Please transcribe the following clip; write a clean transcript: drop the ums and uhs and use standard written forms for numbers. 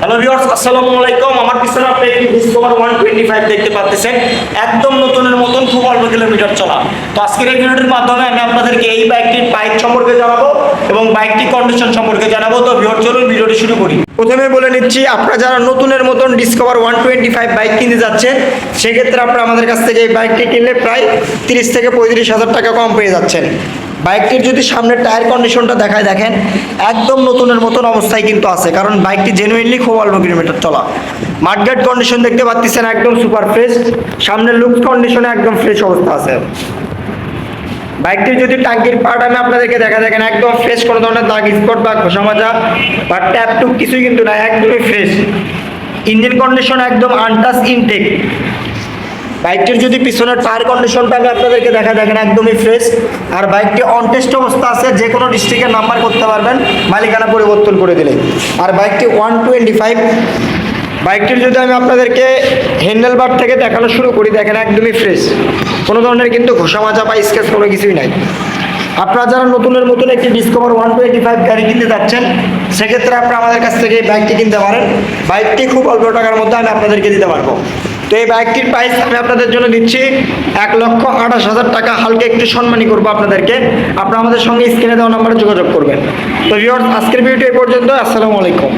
Hello viewers, আসসালামু আলাইকুম। আমার পিছনে আপনি একটি ডিসকভার 125 দেখতে পাচ্ছেন, একদম নতুনের মতন, খুব অল্প কিলোমিটার চলা। তো আজকের এই ভিডিওটির মাধ্যমে আমি আপনাদেরকে এই বাইকটির বাইক সম্পর্কে জানাবো এবং বাইকটির কন্ডিশন সম্পর্কে জানাবো। তো ভিউয়ার্স, চলুন ভিডিওটি শুরু করি। প্রথমে বলে নিচ্ছি, আপনারা যারা নতুনের মতন ডিসকভার 125 বাইক কিনতে যাচ্ছেন, সেক্ষেত্রে আপনারা আমাদের কাছ থেকে এই বাইকটি কিনলে প্রায় 30 থেকে 35,000 টাকা কম পেয়ে যাচ্ছেন। বাইকটির যদি সামনের টায়ার কন্ডিশনটা দেখায়, দেখেন একদম নতুনের মতন অবস্থায় কিন্তু আছে, কারণ বাইকটি জেনুইনলি খুব অল্প কিলোমিটার চলা। মাডগার্ড কন্ডিশন দেখতে পাচ্ছেন, একদম সুপার ফ্রেশ। সামনের লুকস কন্ডিশনে একদম ফ্রেশ অবস্থা আছে। বাইকটির যদি টাঙ্কির পার্ট আমি আপনাদেরকে দেখেন একদম ফ্রেশ, কোনো ধরনের দাগ স্পট বা ঘষা মাজা বা ট্যাপ টুপ কিছুই কিন্তু নাই, একদমই ফ্রেশ। ইঞ্জিন কন্ডিশন একদম আনটাচ ইনটেক। বাইকটির যদি পিছনের টায়ার কন্ডিশনটা আমি আপনাদেরকে দেখেন একদমই ফ্রেশ। আর বাইকটি অন টেস্ট অবস্থা আছে, যে কোনো ডিস্ট্রিক্টের নাম্বার করতে পারবেন মালিকানা পরিবর্তন করে দিলে। আর বাইকটি 125। বাইকটির যদি আমি আপনাদেরকে হ্যান্ডেল বার থেকে দেখানো শুরু করি, দেখেন একদমই ফ্রেশ, কোনো ধরনের কিন্তু ঘষা মাজা বা স্কেচ কোনো কিছুই নাই। আপনারা যারা নতুনের মতন একটি ডিসকভার 125 গাড়ি কিনতে যাচ্ছেন, সেক্ষেত্রে আপনারা আমাদের কাছ থেকে এই বাইকটি কিনতে পারেন। বাইকটি খুব অল্প টাকার মধ্যে আমি আপনাদেরকে দিতে পারবো। তো এই বাইকটির প্রাইস আমি আপনাদের জন্য দিচ্ছি 1,28,000 টাকা। হালকা একটু সম্মানী করবো আপনাদেরকে। আপনারা আমাদের সঙ্গে স্ক্রিনে দেওয়া নাম্বারে যোগাযোগ করবেন। তো ভিউয়ার্স, আজকের ভিডিওটি এই পর্যন্ত। আসসালামু আলাইকুম।